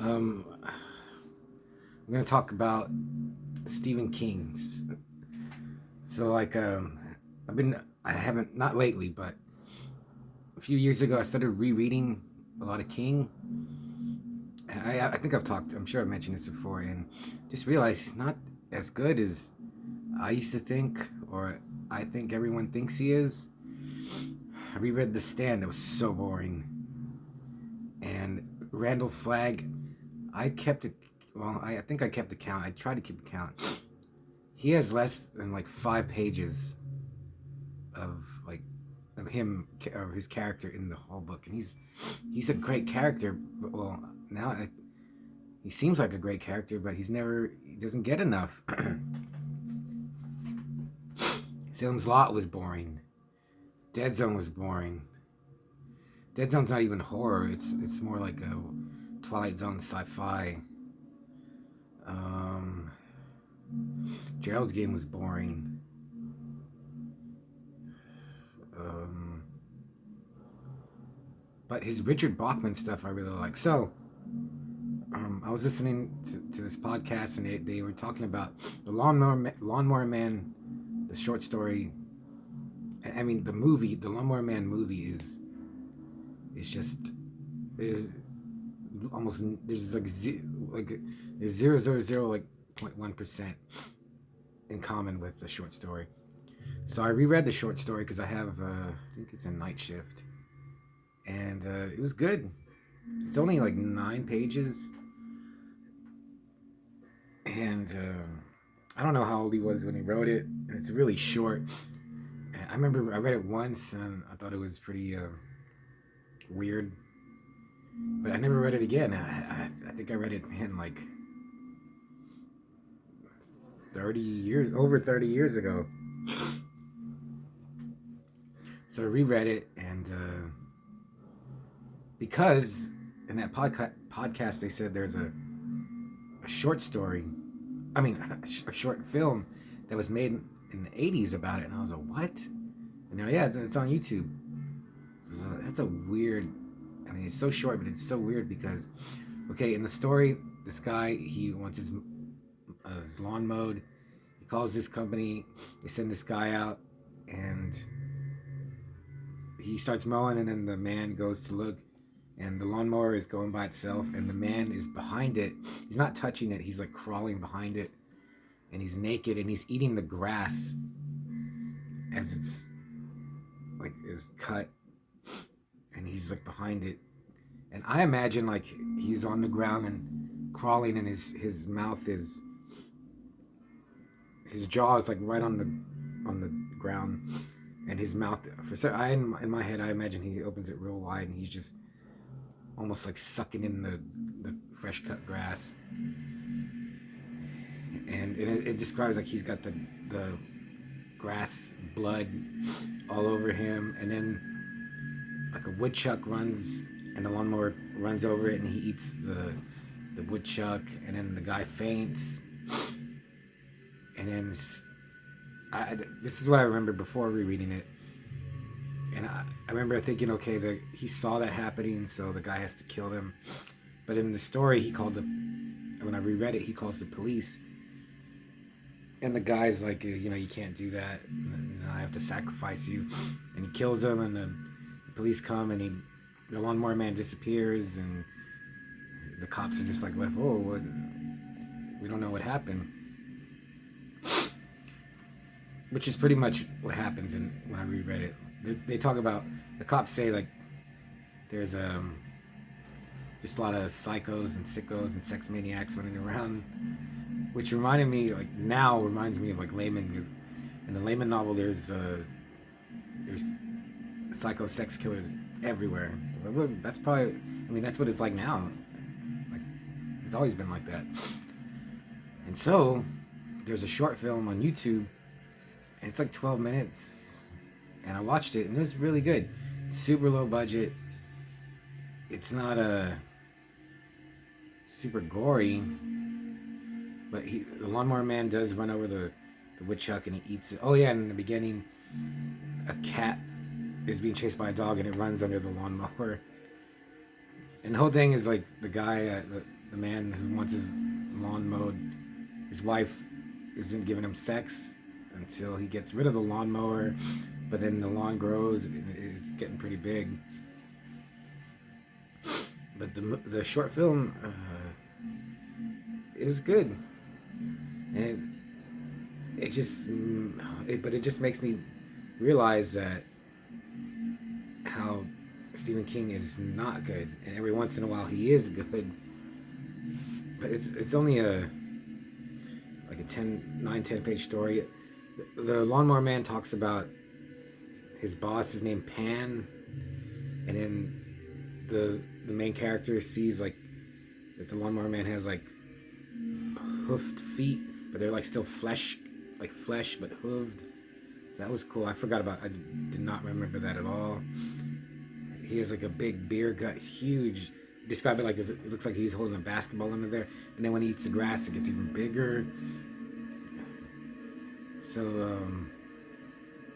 I'm gonna talk about Stephen King. So I haven't, not lately, but a few years ago I started rereading a lot of King. I think I'm sure I've mentioned this before, and just realized he's not as good as I used to think, or I think everyone thinks he is. I reread The Stand. It was so boring. And Randall Flagg, I kept it. Well, I think I kept the count. I tried to keep the count. He has less than like 5 pages of like of him or his character in the whole book, and he's a great character. But well, now he seems like a great character, but he doesn't get enough. Salem's Lot was boring. Dead Zone was boring. Dead Zone's not even horror. It's more like a Twilight Zone sci-fi. Gerald's Game was boring. But his Richard Bachman stuff I really like. So, I was listening to this podcast, and they were talking about the Lawnmower Man, the short story. I mean, the movie, the Lawnmower Man movie is just there's almost there's there's 0.000 like 0.1% in common with the short story. So I reread the short story because I have I think it's a Night Shift, and it was good. It's only like 9 pages, and I don't know how old he was when he wrote it, and it's really short. And I remember I read it once, and I thought it was pretty weird, but I never read it again. I think I read it in like over 30 years ago. So I reread it, and because in that podcast they said there's a short story, I mean a short film that was made in the 80s about it, and I was like, what? And now, yeah, it's on YouTube. So that's a weird, I mean, it's so short, but it's so weird because, okay, in the story, this guy, he wants his lawn mowed. He calls this company, they send this guy out, and he starts mowing, and then the man goes to look, and the lawnmower is going by itself, and the man is behind it. He's not touching it, he's like crawling behind it, and he's naked, and he's eating the grass as it's like is cut, and he's like behind it. And I imagine like he's on the ground and crawling, and his mouth is, his jaw is like right on the ground, and his mouth, in my head I imagine he opens it real wide, and he's just almost like sucking in the fresh cut grass, and it describes like he's got the grass blood all over him, and then like a woodchuck runs, and the lawnmower runs over it, and he eats the woodchuck, and then the guy faints, and then this is what I remember before rereading it. And I remember thinking, okay, he saw that happening, so the guy has to kill him. But in the story, when I reread it, he calls the police. And the guy's like, you can't do that. I have to sacrifice you. And he kills him, and the police come, and the Lawnmower Man disappears, and the cops are just like left, what? We don't know what happened. Which is pretty much what happens when I reread it. They talk about, the cops say like there's just a lot of psychos and sickos and sex maniacs running around, which reminds me of like Layman, because in the Layman novel there's psycho sex killers everywhere. That's probably, I mean, that's what it's like now. It's always been like that. And so there's a short film on YouTube, and it's like 12 minutes. And I watched it, and it was really good. Super low budget. It's not super gory, but the Lawnmower Man does run over the woodchuck, and he eats it. Oh yeah, and in the beginning, a cat is being chased by a dog, and it runs under the lawnmower. And the whole thing is like the guy, the man who wants his lawn mowed. His wife isn't giving him sex until he gets rid of the lawnmower, but then the lawn grows. It's getting pretty big. But the short film, it was good, and it just makes me realize that how Stephen King is not good, and every once in a while he is good. But it's only a 10 page story. The Lawnmower Man talks about his boss is named Pan, and then the main character sees like that the Lawnmower Man has like hoofed feet, but they're like still flesh but hooved. So that was cool. I did not remember that at all. He has like a big beer gut, huge. Describe it like this. It looks like he's holding a basketball under there, and then when he eats the grass, it gets even bigger. So,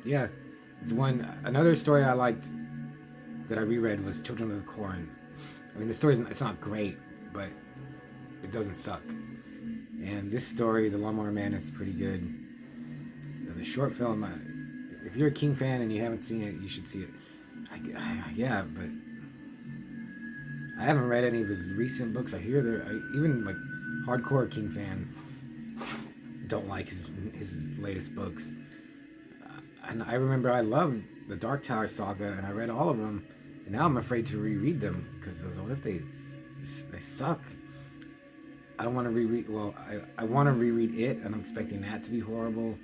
yeah, it's another story I liked that I reread was Children of the Corn. I mean, it's not great, but it doesn't suck. And this story, The Lawnmower Man, is pretty good. The short film, if you're a King fan and you haven't seen it, you should see it. Yeah, but I haven't read any of his recent books. I hear even like hardcore King fans don't like his latest books. And I remember I loved the Dark Tower saga, and I read all of them, and now I'm afraid to reread them because what if they suck? I don't want to reread. Well, I want to reread it, and I'm expecting that to be horrible.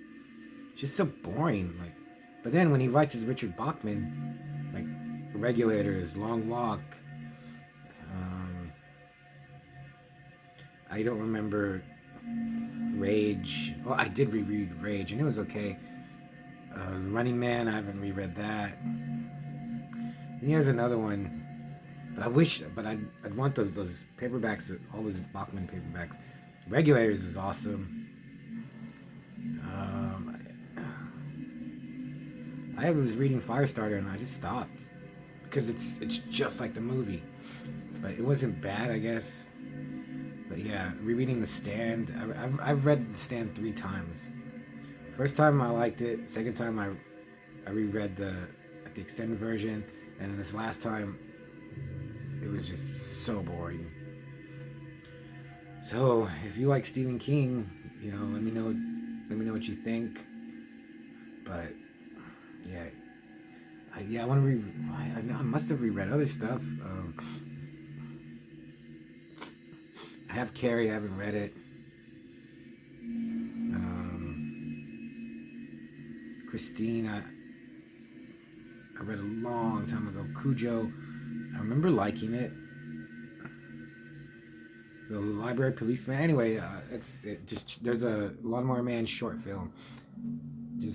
It's just so boring. But then when he writes his Richard Bachman, like Regulators, Long Walk, I don't remember Rage. Well, I did reread Rage, and it was okay. Running Man, I haven't reread that. And he has another one, but I'd want those paperbacks, all those Bachman paperbacks. Regulators is awesome. I was reading Firestarter and I just stopped because it's just like the movie, but it wasn't bad, I guess. But yeah, rereading The Stand. I've read The Stand 3 times. First time I liked it. Second time I reread the extended version, and then this last time it was just so boring. So if you like Stephen King, let me know what you think. But yeah, I want to I know I must have reread other stuff. I have Carrie. I haven't read it. Christine, I read a long time ago. Cujo, I remember liking it. The Library Policeman. Anyway, there's a Lawnmower Man short film. You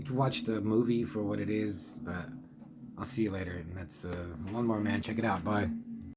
can watch the movie for what it is, but I'll see you later. And that's Lawnmower Man. Check it out. Bye.